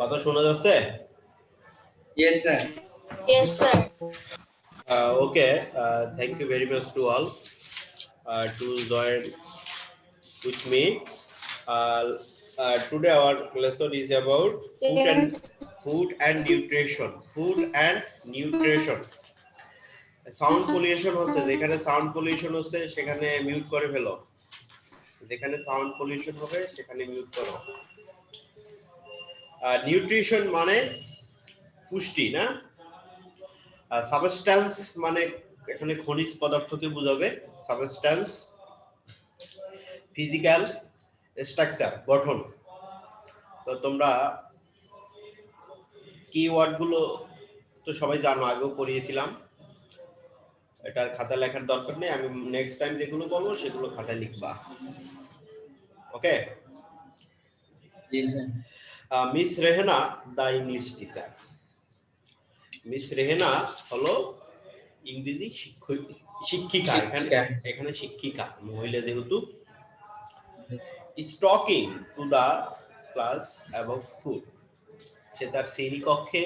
কথা শোনা যাচ্ছে? Yes, sir. Yes, sir. Okay. Thank you very much to all to join with me. Today our lesson is about food and nutrition. Food and nutrition. Sound pollution হচ্ছে, যেখানে sound pollution হচ্ছে সেখানে mute করে ফেলো, যেখানে sound pollution হবে সেখানে mute করো। Nutrition মানে পুষ্টি না, সাবস্ট্যান্স মানে এখানে খনিজ পদার্থকে বোঝাবে। সাবস্ট্যান্স, ফিজিক্যাল স্ট্রাকচার, গঠন। তো তোমরা কিওয়ার্ড গুলো তো সবাই জানো, আগেও পড়িয়েছিলাম, এটার খাতা লেখার দরকার নেই। আমি নেক্সট টাইম যেগুলো বলবো সেগুলো খাতায় লিখবা। ওকে? জি sir. Miss Rehana the English teacher. Miss Rehana হলো ইংরেজি শিক্ষিকা। এখানে শিক্ষিকা মহিলা যেহেতু। is talking to the class about food. সে তার শ্রেণীকক্ষে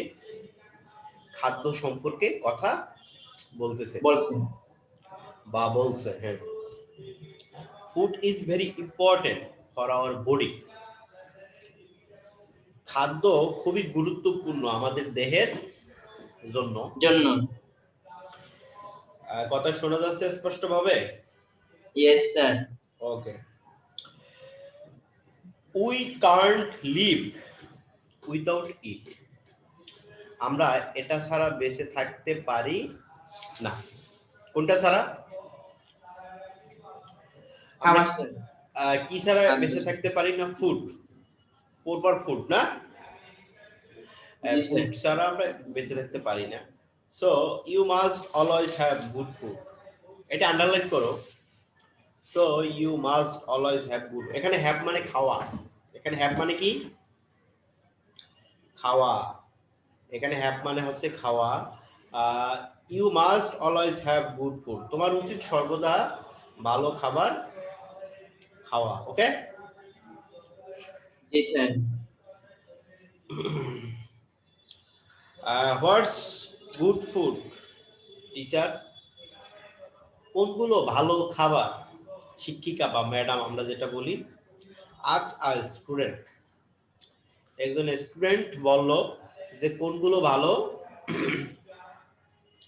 খাদ্য সম্পর্কে কথা বলতেছে বা বলছে। হ্যাঁ, food is very important for our body. খাদ্য খুবই গুরুত্বপূর্ণ আমাদের দেহের জন্য। কথা শোনা যাচ্ছে স্পষ্টভাবে? Yes sir. Okay. We can't live without it. আমরা এটা ছাড়া বেঁচে থাকতে পারি না। কোনটা ছাড়া? কি ছাড়া বেঁচে থাকতে পারি না? ফুড। প্রপার ফুড না, ফুড ছাড়া আমরা বেঁচে থাকতে পারি না। So you must always have good food. এটা আন্ডারলাইন করো। So you must always have good. এখানে হ্যাভ মানে খাওয়া। এখানে হ্যাভ মানে কি? খাওয়া। এখানে হ্যাভ মানে হচ্ছে খাওয়া। You must always have good food. তোমার উচিত সর্বদা ভালো খাবার খাওয়া। ওকে? জি sir. What's good food teacher? কোনগুলো ভালো খাবার? শিক্ষিকা বা ম্যাডাম আমরা যেটা বলি। Ask a student. একজন স্টুডেন্ট বলল যে কোনগুলো ভালো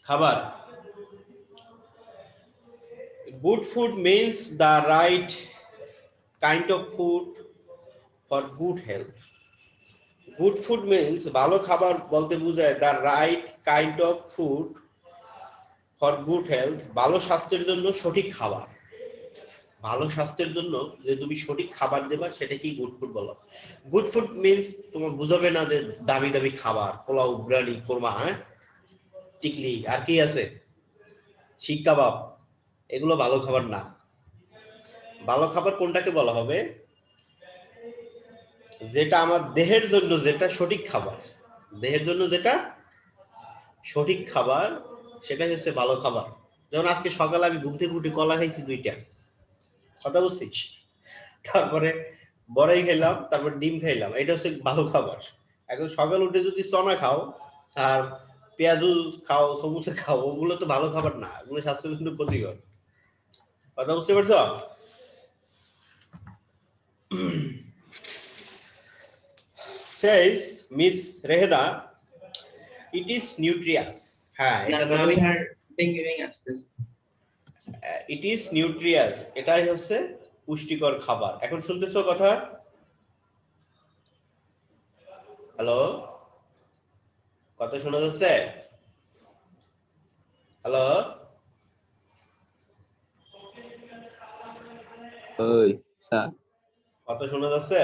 খাবার। Good food means the right kind of food for good health. Good food means ভালো খাবার বলতে বোঝায় the right kind of food for good health, ভালো স্বাস্থ্যের জন্য সঠিক খাবার। ভালো স্বাস্থ্যের জন্য যে তুমি সঠিক খাবার দেবা সেটা কি গুড ফুড বলো। গুড ফুড মিন্স তোমার বুঝাবে না যে দামি দামি খাবার, পোলাও, বিরিয়ানি, কোরমা, হ্যাঁ, টিকলি, আর কি আছে, শিক কাবাব, এগুলো ভালো খাবার না। ভালো খাবার কোনটাকে বলা হবে? যেটা আমার দেহের জন্য যেটা সঠিক খাবার, দেহের জন্য যেটা সঠিক খাবার সেটাই হচ্ছে ভালো খাবার। যেমন আজকে সকালে আমি ঘুম থেকে উঠে কলা খাইছি 2টা, কথা বুঝছিস, তারপরে বড়াই খেলাম, তারপর ডিম খাইলাম, এটা হচ্ছে ভালো খাবার। এখন সকাল উঠে যদি চনা খাও আর পেঁয়াজু খাও, সমুচা খাও, ওগুলো তো ভালো খাবার না, ওগুলো স্বাস্থ্যের জন্য ক্ষতিকর। কথা বুঝতে পারছো? says Miss Rehna, it is nutritious. হ্যাঁ, এটা নাম it is nutritious, এটাই হচ্ছে পুষ্টিকর খাবার। এখন শুনতেছো কথা? হ্যালো, কথা শোনা যাচ্ছে? হ্যালো, ওই স্যার, কথা শোনা যাচ্ছে?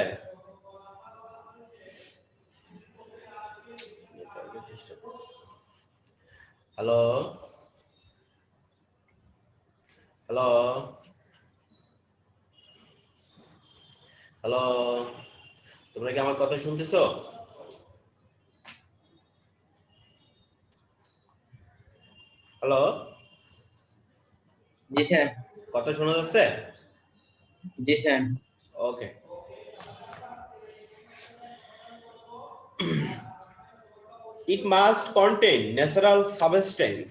হ্যালো, হ্যালো, হ্যালো, তোমরা কি আমার কথা শুনতেছো? হ্যালো, জি স্যার। কথা শোনা যাচ্ছে? Yes, sir. Okay. It must contain natural substance,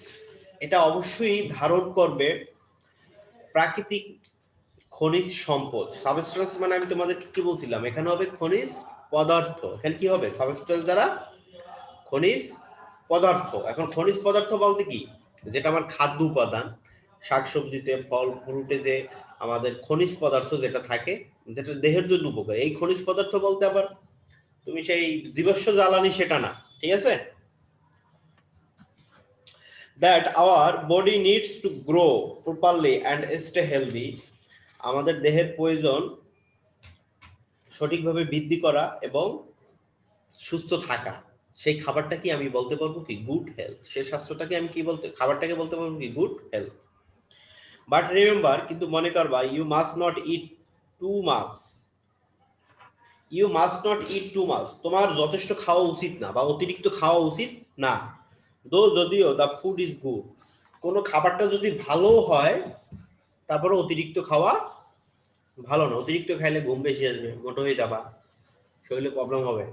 এটা অবশ্যই ধারণ করবে প্রাকৃতিক খনিজ সম্পদ। সাবস্টেন্স মানে আমি তোমাদেরকে কি বলছিলাম, এখানে হবে খনিজ পদার্থ। এখানে কি হবে? সাবস্টেন্স দ্বারা খনিজ পদার্থ। এখন খনিজ পদার্থ বলতে কি, যেটা আমার খাদ্য উপাদান, শাকসবজিতে, ফল ফ্রুটে যে আমাদের খনিজ পদার্থ যেটা থাকে, যেটা দেহের জন্য উপকারী, এই খনিজ পদার্থ বলতে আবার তুমি সেই জীবাশ্ম জ্বালানি সেটা না, ঠিক আছে? That our body needs to grow properly and stay healthy, আমাদের দেহের প্রয়োজন সঠিকভাবে বৃদ্ধি করা এবং সুস্থ থাকা, সেই খাবারটাকে আমি বলতে পারবো কি গুড হেলথ। সেই স্বাস্থ্যটাকে আমি কি বলতে, খাবারটাকে বলতে পারবো কি গুড হেলথ। বাট রিমেম্বার, কিন্তু মনে করবা, you must not eat too much. You must not eat too much, তোমার যথেষ্ট খাওয়া উচিত না বা অতিরিক্ত খাওয়া উচিত না। দো যদিও দ্য ফুড ইজ গুড, কোনো খাবারটা যদি ভালো হয় তারপরে অতিরিক্ত খাওয়া ভালো না। অতিরিক্ত খাইলে ঘুম বেশি আসবে, মোটো হয়ে যাবা, শরীরে প্রবলেম হবে,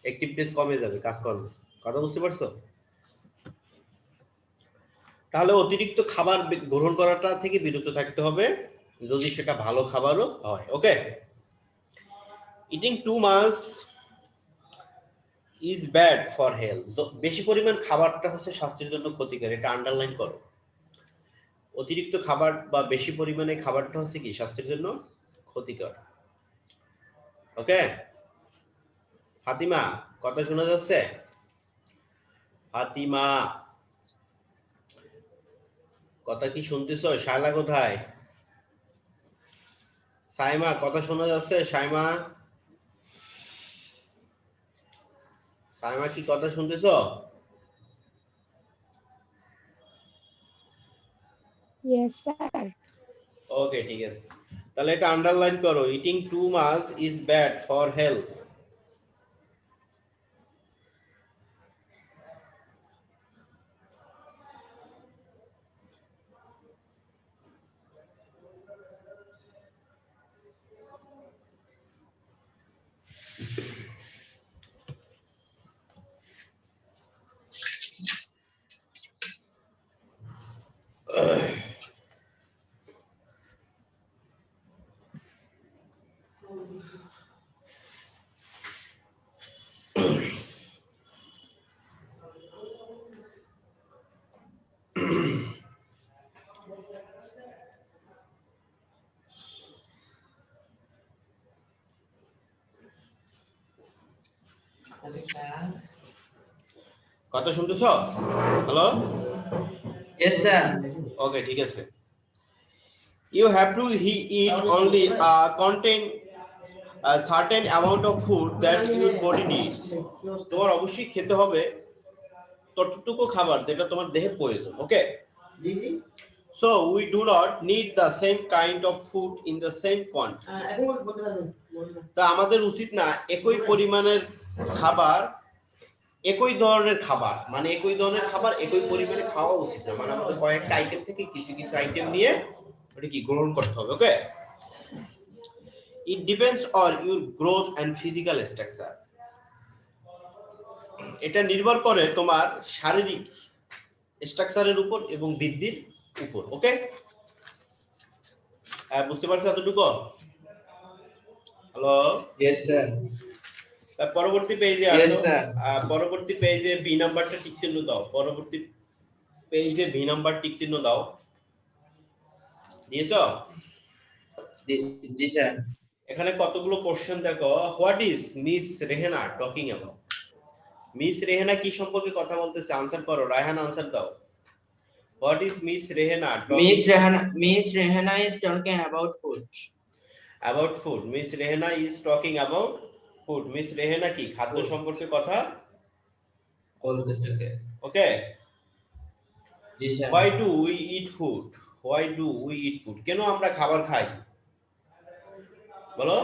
অ্যাক্টিভনেস কমে যাবে, কাজ করবে। কথা বুঝতে পারছো? তাহলে অতিরিক্ত খাবার গ্রহণ করাটা থেকে বিরত থাকতে হবে, যদি সেটা ভালো খাবারও হয়। Okay, eating too much is bad for health, বেশি পরিমাণ খাবারটা হচ্ছে স্বাস্থ্যের জন্য ক্ষতিকর, এটা আন্ডারলাইন করো। অতিরিক্ত খাবার বা বেশি পরিমাণে খাবারটা হচ্ছে কি স্বাস্থ্যের জন্য ক্ষতিকর। ওকে ফাতিমা, কথা শোনা যাচ্ছে? ফাতিমা, কথা কি শুনতেছো? শায়লা কোথায়? সাইমা, কথা শোনা যাচ্ছে? সাইমা, সাইমা কি কথা শুনতেছো? Yes, sir. ওকে, ঠিক আছে, তাহলে এটা আন্ডারলাইন করো, eating too much is bad for health. কথা শুনতেছো? Hello, Yes, sir. ওকে, ঠিক আছে। You have to eat only contain a certain amount of food that your body needs. তোমার অবশ্যই খেতে হবে ততটুকু খাবার যেটা তোমার দেহে প্রয়োজন। ওকে, so we do not need the same kind of food in the same quantity. তা আমাদের উচিত না একই পরিমাণের খাবার, একই ধরনের খাবার, মানে একই ধরনের খাবার একই পরিমাণে খাওয়া উচিত না, মানে আমাদের কয়েকটা আইটেম থেকে কিছু কিছু আইটেম নিয়ে ওটা কি গ্রহণ করতে হবে। ওকে, it depends on your growth and physical structure, এটা নির্ভর করে তোমার শারীরিক স্ট্রাকচারের উপর এবং বৃদ্ধির উপর। ওকে, বুঝতে পারছো এতটুকু? Hello, Yes, sir. তার পরবর্তী পেজে Yes, আসো। sir. পরবর্তী পেজে বি নাম্বারটা টিক চিহ্ন দাও, পরবর্তী পেজে বি নাম্বার টিক চিহ্ন দাও, দিয়েছো? Yes, sir. এখানে কতগুলো কোশ্চেন দেখো। What is miss Rehana talking about? Miss Rehana কি সম্পর্কে কথা বলতেছে? আনসার করো, রায়হান আনসার দাও। What is miss Rehana Miss Rehana is talking about food. About food? Miss Rehana is talking about food, miss Rehana কি খাদ্য Food. সম্পর্কে কথা বলতেছে। বলতেছে। ওকে, জি sir. Why do we eat food? Why do we eat food, কেন আমরা খাবার খাই বলো?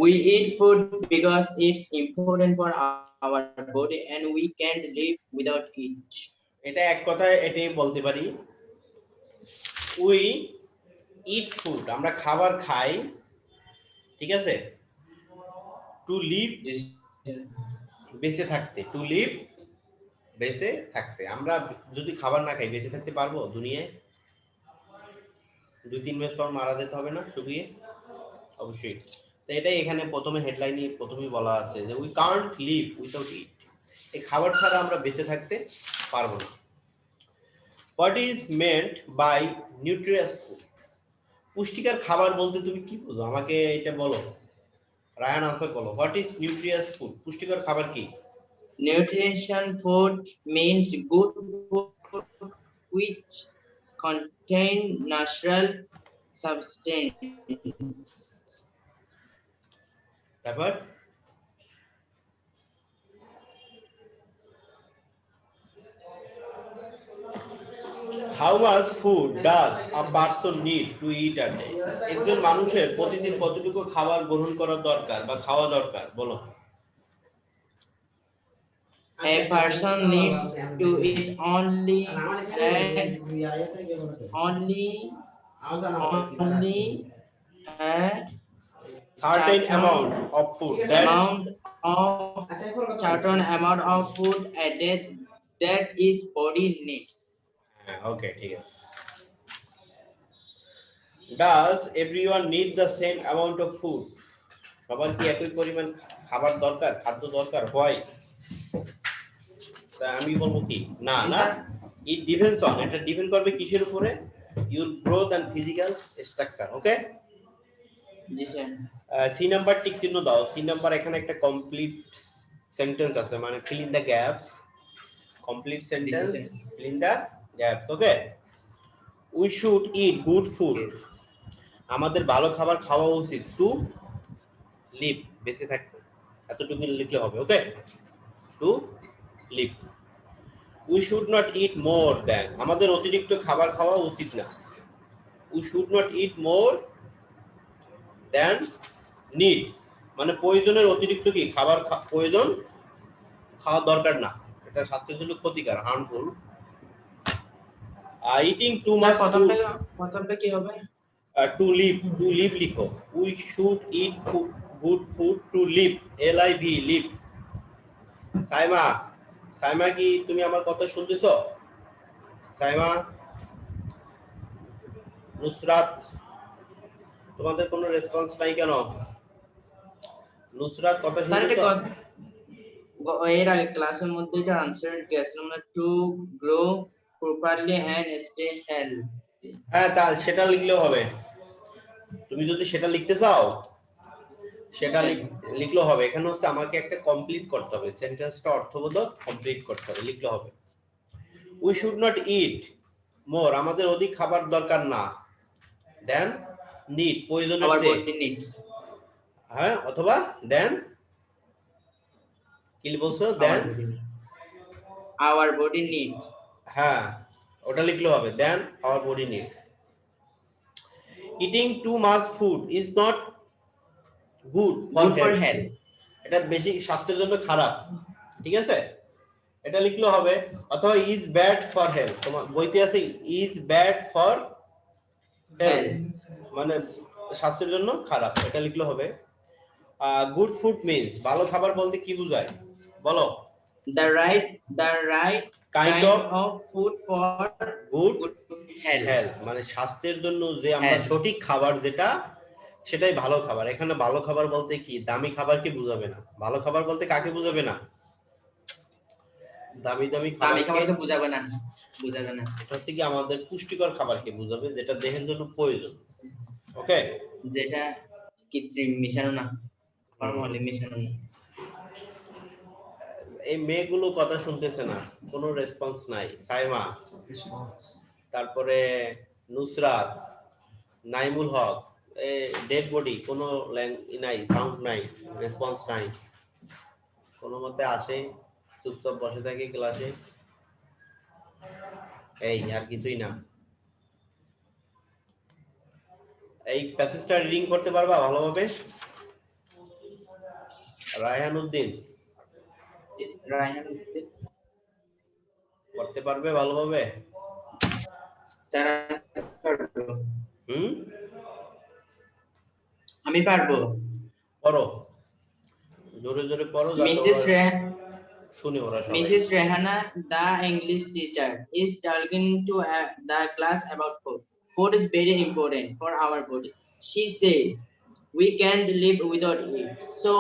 We eat food because it's important for our body and we can't live without it. এটা এক কথায় এটাই বলতে পারি, উই ইট ফুড, আমরা খাবার খাই, ঠিক আছে। To live, Yes, sir. বেঁচে থাকতে, টু লিভ, বেঁচে থাকতে। আমরা যদি খাবার না খাই বেঁচে থাকতে পারবো দুনিয়ায়? 2-3 মাস পর মারা যেতে হবে না শুকিয়ে? অবশ্যই। তো এটাই এখানে প্রথমে হেডলাইনে প্রথমেই বলা আছে যে we can't live without it, এই খাবার ছাড়া আমরা বেঁচে থাকতে পারবো না। What is meant by nutritious food, পুষ্টিকর খাবার বলতে তুমি কি বুঝো আমাকে এটা বলো। রায়ান আনসার বলো, হোয়াট ইজ নিউট্রিয়াস ফুড, পুষ্টিকর খাবার কি? Nutrition food means good food which contain natural substance. তারপর how much food does a person need to it a day, একজন মানুষের প্রতিদিন কতটুকু খাবার গ্রহণ করা দরকার বা খাওয়া দরকার বলো। A person needs to eat only a certain amount of food that, certain amount of food a day that his body needs. ওকে ঠিক আছে। Does everyone need the same amount of food, সবার কি একই পরিমাণ খাবার দরকার, খাদ্য দরকার হয়? তা আমি বলবো কি না Yes, না, sir. ইট ডিপেন্ডস অন, এটা ডিপেন্ড করবে কিসের উপরে? Your growth and physical structure. Okay, Yes, sir. C number টিক চিহ্ন দাও। সি নাম্বার এখানে একটা কমপ্লিট সেন্টেন্স আছে, মানে feel in the gaps, complete sentence, This is feel in the gaps. Okay, we should eat good food, Okay. আমাদের ভালো খাবার খাওয়া উচিত, টু লিভ, বেঁচে থাকতে, এতটুকু লিখলে হবে। Okay, to live. We should not eat more than, আমাদের অতিরিক্ত খাবার খাওয়া উচিত না। We should not eat more than need, মানে প্রয়োজনের অতিরিক্ত কি খাবার প্রয়োজন খাওয়া দরকার না, এটা স্বাস্থ্যের জন্য ক্ষতিকর, harmful. Eating too much food, প্রথমটা কি হবে? টু লিভ, টু লিভ লিখো। We should eat good food to live, LIV, live. Saima, Saima কি তুমি আমার কথা শুনতেছো? সাইমা, নুসরাত, তোমাদের কোনো রেসপন্স নাই কেন? নুসরাত কথা স্যার এটা শুনতেছো? এর আগে ক্লাসের মধ্যে এটা আনসার গেছিলাম না, to grow properly and stay healthy. হ্যাঁ, তা সেটা লিখলেও হবে। তুমি যদি সেটা লিখতে চাও সেটা লিখলেও হবে। এখানে হচ্ছে আমাকে একটা কমপ্লিট করতে হবে, সেন্টেন্সটা অর্থবোধক কমপ্লিট করতে হবে, লিখলে হবে। উই শুড নট ইট মোর, আমাদের অধিক খাবার দরকার না, দেন নিড, প্রয়োজনের আওয়ার চেয়ে, বডি নিডস, হ্যাঁ, অথবা দেন, কি বলছো, দেন, আওয়ার বডি নিডস। হ্যাঁ ওটা লিখলে হবে, then our body needs. Eating too much food is not good good for for health, health. এটা বেশি স্বাস্থ্যের জন্য খারাপ, ঠিক আছে, এটা লিখলে হবে। অথবা ইজ ব্যাড ফর হেলথ, তোমার বইতে আছে ইজ ব্যাড ফর হেলথ, মানে স্বাস্থ্যের জন্য খারাপ, এটা লিখলে হবে। গুড ফুড মিন্স, ভালো খাবার বলতে কি বোঝায় বলো। The right kind kind of of food for good good health. Health, মানে স্বাস্থ্যের জন্য যে আমরা Health. সঠিক খাবার যেটা, সেটাই ভালো খাবার। এখানে ভালো খাবার বলতে কি দামি খাবারকে বোঝাবে না, ভালো খাবার বলতে কাকে বোঝাবে না? দামি দামি দামি খাবারকে খাবারকে বুঝাবে না, এটা হচ্ছে কি আমাদের পুষ্টিকর খাবারকে বোঝাবে, যেটা দেহের জন্য প্রয়োজন। ওকে, যেটা কৃত্রিম মিশানো না, ফর্মালি মিশানো না। এই মেয়েগুলো কথা শুনতেছে না, কোনো রেসপন্স নাই। সাইমা, তারপরে নুসরাত, নাইমুল হক, ডেড বডি, কোনো নাই, সাউন্ড নাই, রেসপন্স নাই, কোনো মতে আসে চুপচাপ বসে থাকে ক্লাসে, এই আর কিছুই না। এই প্যাসেজটা রিডিং করতে পারবা ভালোভাবে? রায়হান উদ্দিন রায়হান করতে পারবে ভালোভাবে? যারা করলো হুম, আমি পারবো। পড়ো, জোরে জোরে পড়ো যাতে ওরা শুনে ওরা সবাই। Mrs. Rehana, the English teacher, is talking to the class about food. Food is very important for our body. She says we can't live without it. So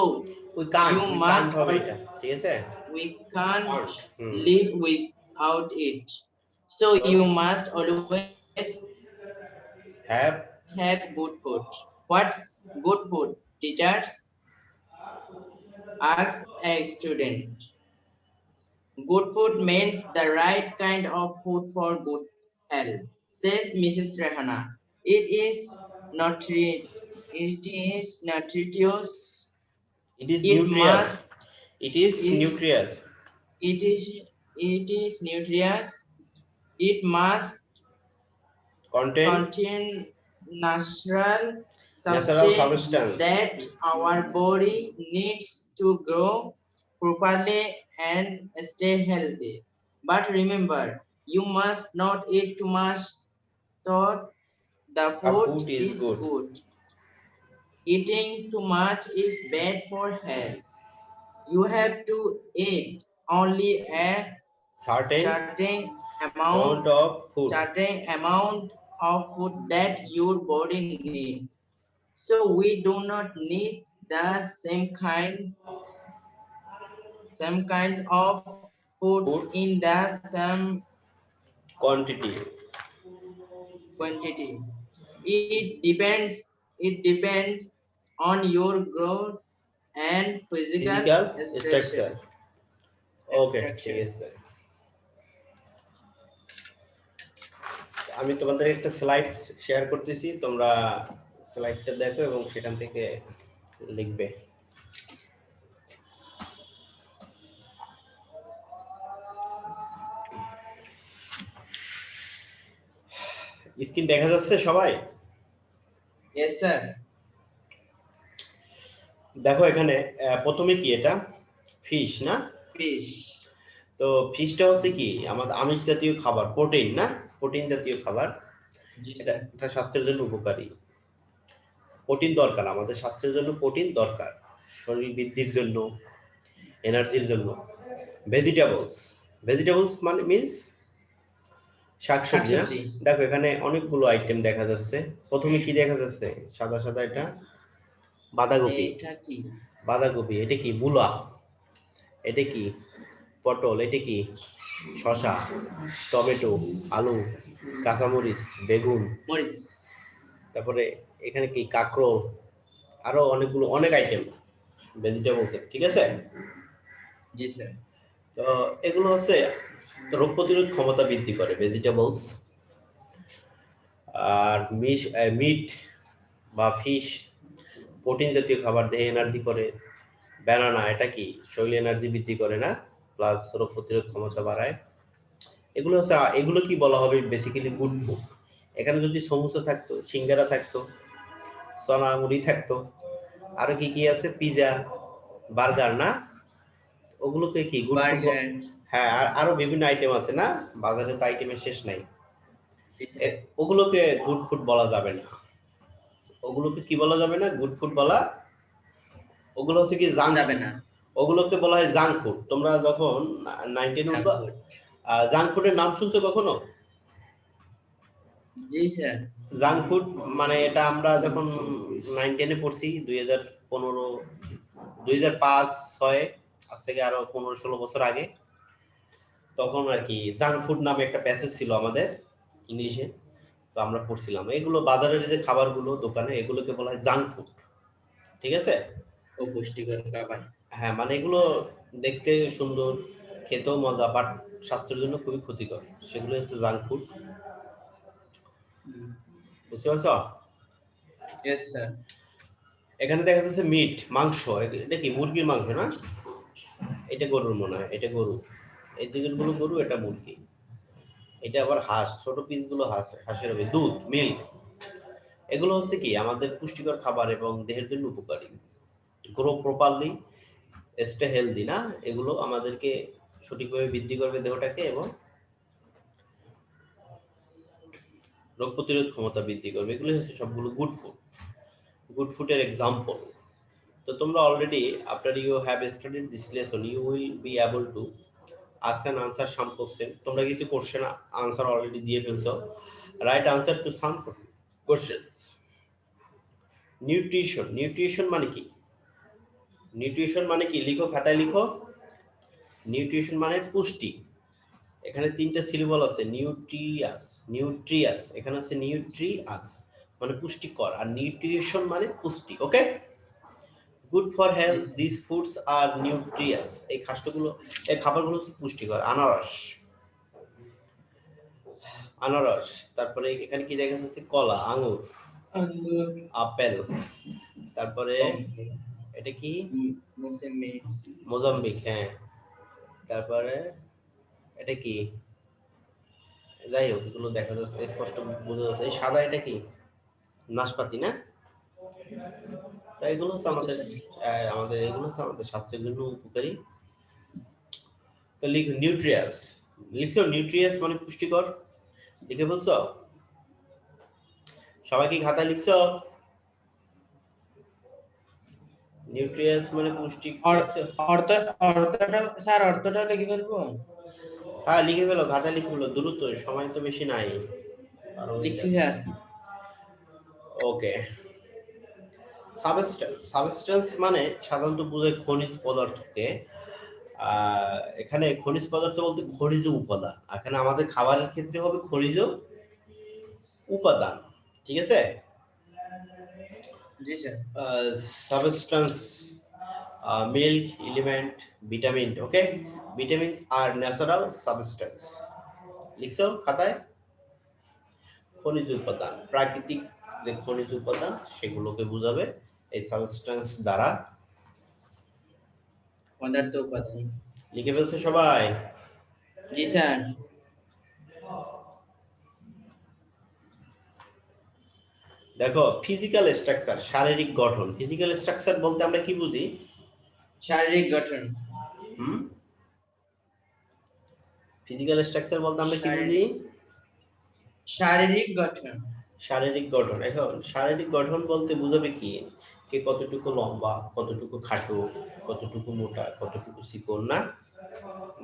we can't, you we must can't হবে all এটা, ঠিক আছে? we can't can't, hmm, live without it. So you must always have, have good food. What's good food, teachers? Asks a student. Good food means the right kind of food for good health, says Mrs. Rehana. It is nutritious. it is It nutritious, must it is is nutritious, it is it is nutritious. It must contain contain natural natural substance substance, that our body needs to grow properly and stay healthy. But remember, you must not eat too much thought the a food food is is good, good. Eating too much is bad for health. You have to eat only a certain certain amount of food, food that your body needs. So we do not need the same kind of food food in the same quantity, quantity. It depends on your growth and physical physical structure. structure, ওকে ঠিক আছে। আমি তোমাদের একটা slide share করতেছি, তোমরা স্লাইডটা দেখো এবং সেখান থেকে লিখবে। স্ক্রিন দেখা যাচ্ছে সবাই? Yes, sir. দেখো এখানে প্রথমে কি এটা ফিশ না? Fish. তো ফিশটা হচ্ছে কি আমাদের আমিষ জাতীয় খাবার, প্রোটিন না, প্রোটিন জাতীয় খাবার। Yes, এটা sir. এটা স্বাস্থ্যের জন্য উপকারী। প্রোটিন দরকার, আমাদের স্বাস্থ্যের জন্য প্রোটিন দরকার, শরীর বৃদ্ধির জন্য, এনার্জির জন্য। ভেজিটেবলস মানে মিন্স শাকসবজি না? শাকসবজি। দেখো এখানে অনেকগুলো আইটেম দেখা যাচ্ছে। প্রথমে কি দেখা যাচ্ছে? সাদা সাদা এটা বাঁধাকপি। এটা কি? বাঁধাকপি, এটা কি? মূলা। এটা কি? পটল। এটা কি? শসা, টমেটো, আলু, কাঁচামরিচ, বেগুন। মরিচ। তারপরে এখানে কি? কাঁকরোল। আরো অনেকগুলো, অনেক আইটেম ভেজিটেবলসের, ঠিক আছে? জি স্যার। তো এগুলো হচ্ছে রোগ প্রতিরোধ ক্ষমতা বৃদ্ধি করে ভেজিটেবলস। আর মিট বা ফিশ প্রোটিন জাতীয় খাবার, দেহে এনার্জি করে। ব্যানানা, এটা কি? শরীরে এনার্জি বৃদ্ধি করে না, প্লাস রোগ প্রতিরোধ ক্ষমতা বাড়ায়। এগুলো হচ্ছে, এগুলো কি বলা হবে বেসিক্যালি গুড ফুড। এখানে যদি সমোসা থাকতো, সিঙ্গারা থাকতো, চনা মুড়ি থাকতো, আরো কি কি আছে? পিজা, বার্গার না? ওগুলোকে কি গুড ফুড? বার্গার। হ্যাঁ, আর আরো বিভিন্ন আইটেম আছে না, বাজারে তো আইটেমের শেষ নাই। জি স্যার। ওগুলোকে গুড ফুড বলা যাবে না। ওগুলোকে কি বলা যাবে না? গুড ফুড বলা। ওগুলো হচ্ছে কি জাঙ্ক যাবে ফুড। না। ওগুলোকে বলা হয় জাঙ্ক ফুড। তোমরা যখন 9-10 জাঙ্ক উঠবা, ফুড। জাঙ্ক ফুডের নাম শুনছো কখনো? জি স্যার। জাঙ্ক ফুড মানে এটা আমরা যখন 9-10 পড়ছি 2015, 2005-06, আজ থেকে আরো 15-16 বছর আগে, তখন আর কি জাঙ্ক ফুড নামে একটা প্যাসেজ ছিল আমাদের ইংলিশে। তো আমরা পড়ছিলাম এগুলো বাজারের যে খাবারগুলো দোকানে, এগুলোকে বলা হয় জাঙ্ক ফুড, ঠিক আছে? ও পুষ্টিকর খাবার। হ্যাঁ, মানে এগুলো দেখতে সুন্দর, খেতেও মজা, বাট স্বাস্থ্যের জন্য খুবই ক্ষতিকর, সেগুলো হচ্ছে জাঙ্ক ফুড। বুঝতে পারছো? Yes sir. এখানে দেখা যাচ্ছে মিট, মাংস। এটা কি? মুরগির মাংস না? এটা গরুর মনে হয়, এটা গরু। এই দিকেরগুলো গরু, এটা মুরগি। এটা আবার হাঁস, ছোট পিসগুলো হাঁসের হবে। দুধ, মিল্ক, এগুলো হচ্ছে কি আমাদের পুষ্টিকর খাবার এবং দেহের জন্য উপকারী। গ্রো প্রপারলি, স্টে হেলদি না? এগুলো আমাদেরকে সঠিকভাবে বৃদ্ধি করবে দেহটাকে এবং রোগ প্রতিরোধ ক্ষমতা বৃদ্ধি করবে। এগুলো হচ্ছে সবগুলো গুড ফুড। গুড ফুডের এক্সাম্পল। তো তোমরা already after you have studied this lesson you will be able to ask and answer some question. তোমরা কিছু কোশ্চেন আনসার অলরেডি দিয়ে ফেলছো। Right answer to some questions. Nutrition, nutrition মানে কি? Nutrition মানে কি? লিখো, খাতায় লিখো। নিউট্রিশন মানে পুষ্টি। এখানে তিনটা সিলেবল আছে, নিউট্রিয়াস, নিউট্রিয়াস, এখানে আছে নিউট্রিয়াস মানে পুষ্টিকর, আর নিউট্রিশন মানে পুষ্টি। Okay, good for health, this foods are nutritious. এই খাদ্যগুলো, এই খাবারগুলো হচ্ছে পুষ্টিকর। আনারস, আনারস, তারপরে এখানে কি দেখা যাচ্ছে? কলা, আঙুর, আপেল, তারপরে এটা কি? মোজাম্বিক, হ্যাঁ। তারপরে এটা কি? যাই হোক, এগুলো দেখা যাচ্ছে, স্পষ্ট বোঝা যাচ্ছে। এই সাদা এটা কি? নাশপাতি না? তাই এগুলো হচ্ছে আমাদের আমাদের এগুলো হচ্ছে আমাদের স্বাস্থ্যের জন্য উপকারী। তো লিখ নিউট্রিয়াস, লিখছো নিউট্রিয়াস মানে পুষ্টিকর, লিখে বলছো? সবাই কি খাতায় লিখছো? নিউট্রিয়াস মানে পুষ্টি লিখছো? অর্থটা স্যার, অর্থটা লিখে ফেলবো? হ্যাঁ, লিখে ফেলো, খাতায় লিখে ফেলো, দ্রুত, সময় তো বেশি নাই। লিখছি স্যার। ওকে। সাবস্টেন্স, সাবস্টেন্স মানে সাধারণত বোঝায় খনিজ পদার্থকে। এখানে খনিজ পদার্থ বলতে খনিজ উপাদান, এখানে আমাদের খাবারের ক্ষেত্রে হবে খনিজ উপাদান। ঠিক আছে? জি স্যার। Substance, milk, element, vitamin. Okay, vitamins আর ন্যাচারাল সাবস্টেন্স। লিখছো খাতায়? খনিজ উপাদান, প্রাকৃতিক যে খনিজ উপাদান সেগুলোকে বোঝাবে এই সাবস্টেন্স দ্বারা। পদার্থ উপাদান। লিখে ফেলছে সবাই? জি স্যার। দেখো, ফিজিক্যাল স্ট্রাকচার, শারীরিক গঠন। ফিজিক্যাল স্ট্রাকচার বলতে আমরা কি বুঝি? শারীরিক গঠন। ফিজিক্যাল স্ট্রাকচার বলতে আমরা কি বুঝি? শারীরিক গঠন। শারীরিক গঠন। এখন শারীরিক গঠন বলতে বোঝাবে কি? কে কতটুকু লম্বা, কতটুকু খাটো, কতটুকু মোটা, কতটুকু চিকন, না?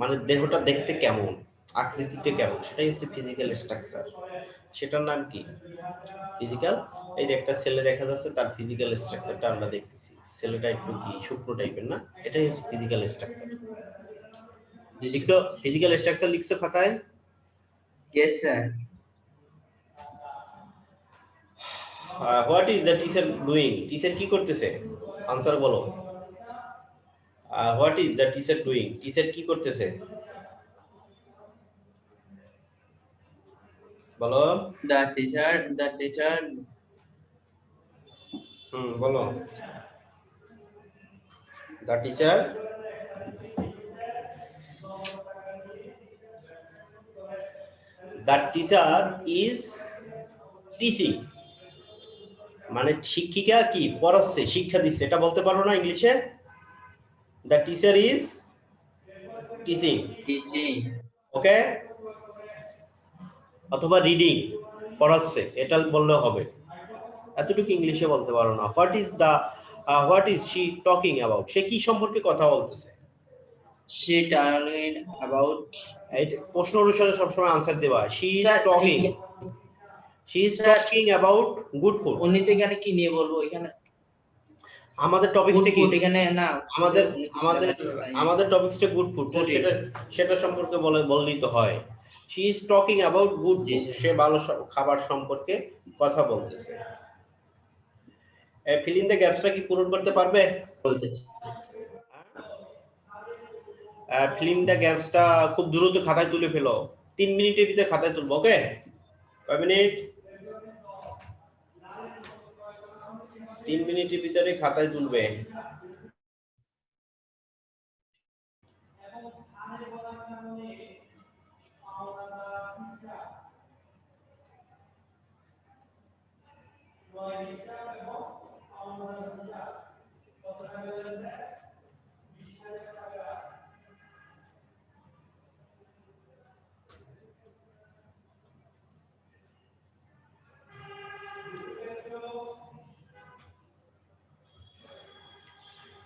মানে দেহটা দেখতে কেমন, আকৃতিটা কেমন, সেটাই হচ্ছে ফিজিক্যাল স্ট্রাকচার। সেটার নাম কি? ফিজিক্যাল। এই যে একটা ছেলে দেখা যাচ্ছে, তার ফিজিক্যাল স্ট্রাকচারটা আমরা দেখতেছি, ছেলেটা একটু কি শুকনো টাইপের, না? এটাই হচ্ছে ফিজিক্যাল স্ট্রাকচার। লিখছো ফিজিক্যাল স্ট্রাকচার? লিখছো খাতায়? Yes sir. What is the teacher doing? Teacher কি করতেছে? আনসার বলো। What is the teacher doing? Teacher কি করতেছে বলো? The teacher বলো। The teacher is teaching. মানে শিক্ষিকা কি পড়াচ্ছে, শিক্ষা দিচ্ছে, এটা বলতে পারো না ইংলিশে? The teacher is teaching. Okay, অথবা রিডিং, পড়াচ্ছে, এটা বললে হবে। এতটুকু ইংলিশে বলতে পারো না। What is she talking about? সে কি সম্পর্কে কথা বলতেছে? she telling about এই প্রশ্ন অনুসারে সবসময় আনসার দেবা। She is sir talking, she is talking about good food. উনি তো এখানে কি নিয়ে বলবো? এখানে আমাদের টপিকসটা কি? এখানে না, আমাদের আমাদের আমাদের টপিকসটা গুড ফুড, তো সেটা সম্পর্কে বললেই তো হয়। She is talking about good food, সে ভালো খাবার সম্পর্কে কথা বলতেছে। ফিল ইন দ্য গ্যাপসটা কি পূরণ করতে পারবে? ফিল ইন দ্য গ্যাপসটা খুব দ্রুত খাতায় তুলে ফেলো, 3 মিনিটের ভিতরে খাতায় তুলবো। ওকে, কয় মিনিট? 3 মিনিটের ভিতরে খাতায় তুলবে।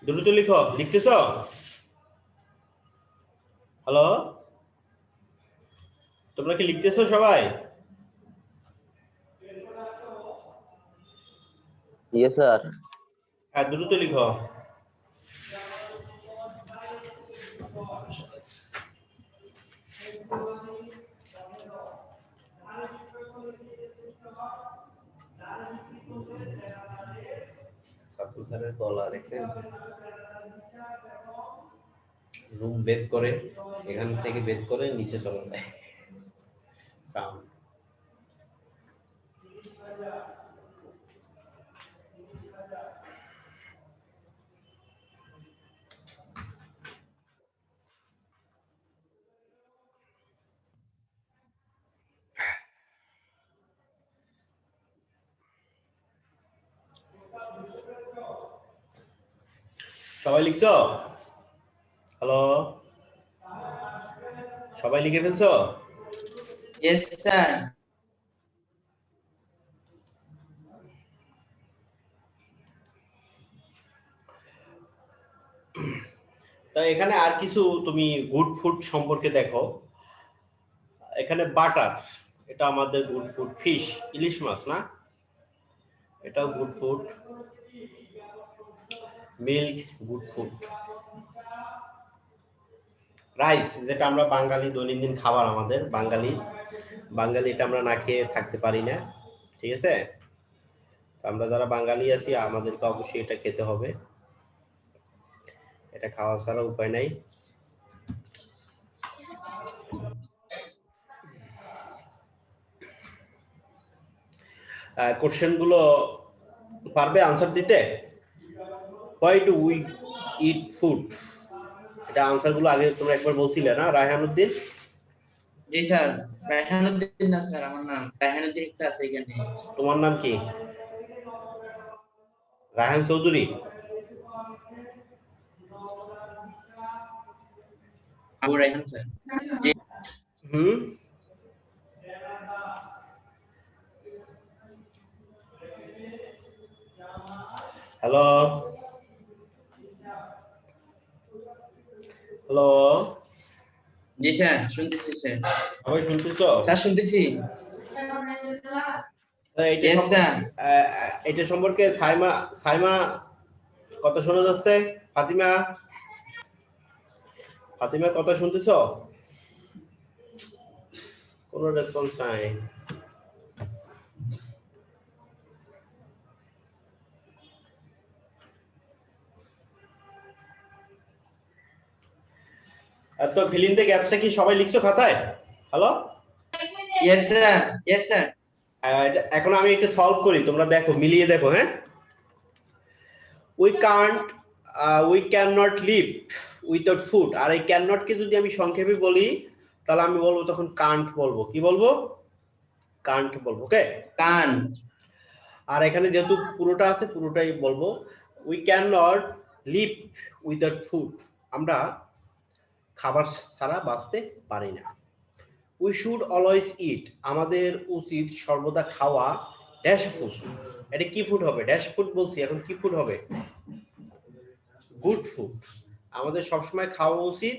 দ্রুত লিখো, লিখতেছো? হ্যালো, তোমরা কি লিখতেছো সবাই? Yes, sir. হ্যাঁ, দ্রুত লিখো। সাতুল স্যারের গলা দেখছেন? রুম বেদ করে, এখান থেকে বেদ করে নিচে চলে যায় সাউন্ড। সবাই লিখছো? হ্যালো, সবাই লিখে ফেলছো? Yes, sir. তা এখানে আর কিছু তুমি গুড ফুড সম্পর্কে দেখো। এখানে বাটার, এটা আমাদের গুড ফুড। ফিশ, ইলিশ মাছ না, এটাও good food. Milk good food. Rice, যেটা আমরা বাঙালি দৈনন্দিন খাবার, আমাদের বাঙালি এটা আমরা না খেয়ে থাকতে পারি না, ঠিক আছে? আমরা যারা বাঙালি আছি আমাদেরকে অবশ্যই এটা খেতে হবে, এটা খাওয়া ছাড়া উপায় নাই। কোশ্চেন গুলো পারবে আনসার দিতে? Why do we eat food, এটা আনসার গুলো আগে তোমরা একবার বলছিলে না রায়হানুদ্দিন? জি স্যার, রায়হানুদ্দিন না স্যার, আমার নাম রায়হানুদ্দিন একটা আছে এখানে। তোমার নাম কি? রায়হান চৌধুরী? আবু রায়হান স্যার। জি। হ্যালো, হ্যালো, জি স্যার, শুনতেছি স্যার। সবাই শুনতেছো? স্যার শুনতেছি। এটা Yes, sir. এটা সম্পর্কে সাইমা কথা শোনা যাচ্ছে? ফাতিমা কথা শুনতেছো? কোনো রেসপন্স নাই। তো ফিল ইন দ্য গ্যাপসটা কি সবাই লিখছো খাতায়? Hello, Yes, sir. Yes, sir. এখন আমি একটু সলভ করি, তোমরা দেখো, মিলিয়ে দেখো। হ্যাঁ, we can not live without food. আর এই ক্যান নট কে যদি আমি সংক্ষেপে বলি তাহলে আমি বলবো তখন কান্ট বলবো। কি বলবো? কান্ট বলবো। ওকে, Can't. আর এখানে যেহেতু পুরোটা আছে পুরোটাই বলবো। We can not live without food, আমরা খাবার ছাড়া বাঁচতে পারি না। উই শুড অলওয়েজ ইট, আমাদের উচিত সর্বদা খাওয়া ড্যাশ ফুড। এটা কি ফুড হবে? ড্যাশ ফুড বলছি, এখন কি ফুড হবে? Good food. আমাদের সবসময় খাওয়া উচিত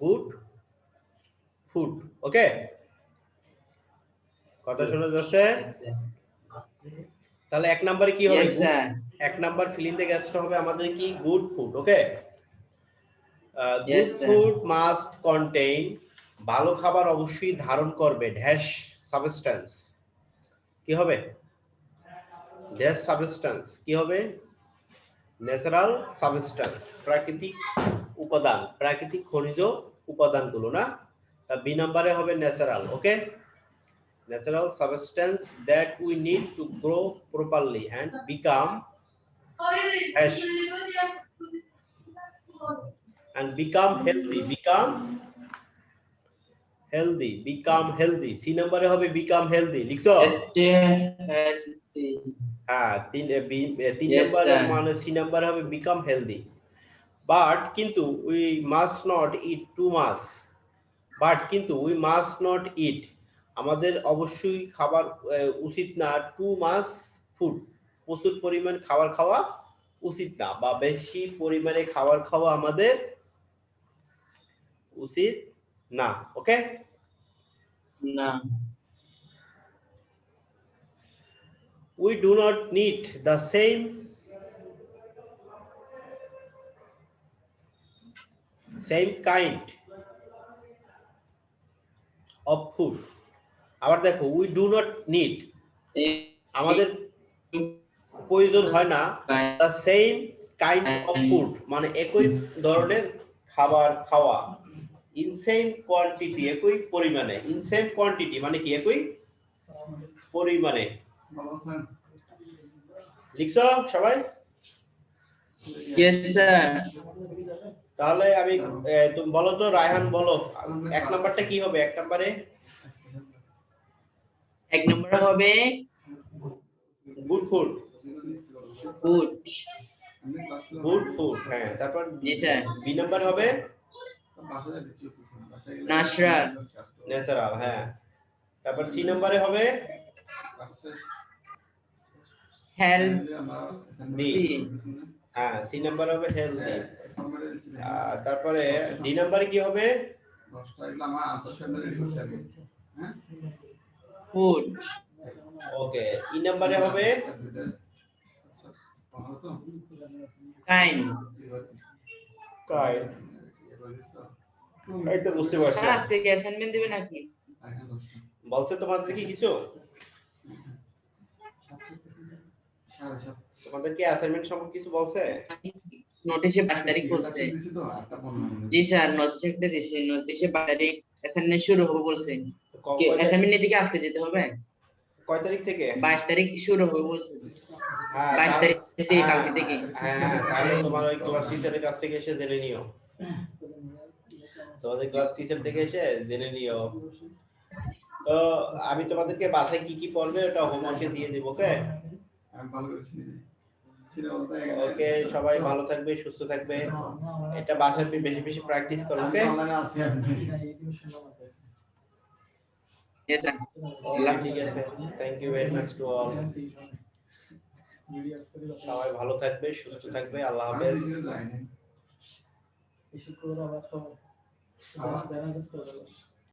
গুড ফুড। ওকে, কথা শোনা যাচ্ছে? Yes, sir. তাহলে এক নম্বরে কি হবে? Yes, sir. এক নাম্বার ফিল ইন দ্য গ্যাপসটা হবে আমাদের কি? Good food. Okay, good Yes, sir. Food must contain, ভালো খাবার অবশ্যই ধারণ করবে ড্যাশ সাবস্টেন্স। কি হবে? Dash substance. কি হবে? ন্যাচারাল সাবস্টেন্স, প্রাকৃতিক উপাদান, প্রাকৃতিক খনিজ উপাদানগুলো না। বি নাম্বারে হবে natural. Okay, natural substance that we need to grow properly and become healthy. C নাম্বারে হবে become healthy। লিখছো? Stay healthy. হ্যাঁ, তিন Yes, নাম্বারে sir. মানে সি নাম্বারে হবে become healthy। বাট কিন্তু we must not eat too much, we must not eat, আমাদের অবশ্যই খাবার উচিত না টু মাচ ফুড, প্রচুর পরিমাণ খাবার খাওয়া উচিত না, বা বেশি পরিমাণে খাবার খাওয়া আমাদের উচিত না। ওকে, না। we do not need the same kind of food। আবার দেখো, we do not need, আমাদের প্রয়োজন হয় না the same kind of food, মানে একই ধরনের খাবার খাওয়া, in same quantity, একই পরিমাণে। in same quantity মানে কি? একই পরিমাণে। লিখছো সবাই? Yes, sir. তাহলে আমি তুমি বলো তো, রায়হান বলো, এক নাম্বারটা কি হবে? এক নাম্বারে এক নম্বরে হবে good food. Good. Good food, হ্যাঁ। তারপর জি স্যার। বি নাম্বার হবে ন্যাচারাল। ন্যাচারাল, হ্যাঁ। তারপর সি নাম্বারে হবে হেলদি। হ্যাঁ, সি নাম্বার হবে হেলদি। তারপরে ডি নাম্বারে কি হবে? ফুড। ওকে, ই নাম্বারে হবে কাইন্ড। কাইন্ড। এই তো বুঝতে পারছি। স্যার আজকে কি অ্যাসাইনমেন্ট দিবেন নাকি? বলছে তোমাদের কি কিছু? তোমাদের কি অ্যাসাইনমেন্ট সম্পর্কে কিছু বলছে? নোটিশে 22 তারিখ বলছে। জি স্যার, নোটিশে একটা দিছি, নোটিশে 22 তারিখ অ্যাসাইনমেন্ট শুরু হবে বলছে। কি অ্যাসাইনমেন্ট নিতে কি আজকে যেতে হবে? কয় তারিখ থেকে? 22 তারিখ শুরু হবে বলছে। হ্যাঁ, 22 তারিখ থেকে, কালকে থেকে। হ্যাঁ, তাহলে তোমার ওই ক্লাস টিচারের কাছ থেকে এসে জেনে নিও। তোমাদের ক্লাস টিচার থেকে এসে জেনে নিও। তো আমি তোমাদেরকে বাসায় কি কি পড়বে ওটা হোমওয়ার্কে দিয়ে দেব। ওকে, ওকে, সবাই ভালো থাকবে, সুস্থ থাকবে। এটা বাসায় বেশি বেশি প্র্যাকটিস করো। ওকে, Yes sir. ঠিক আছে। Thank you very much to all. সবাই ভালো থাকবে, সুস্থ থাকবে। আল্লাহ হাফেজ।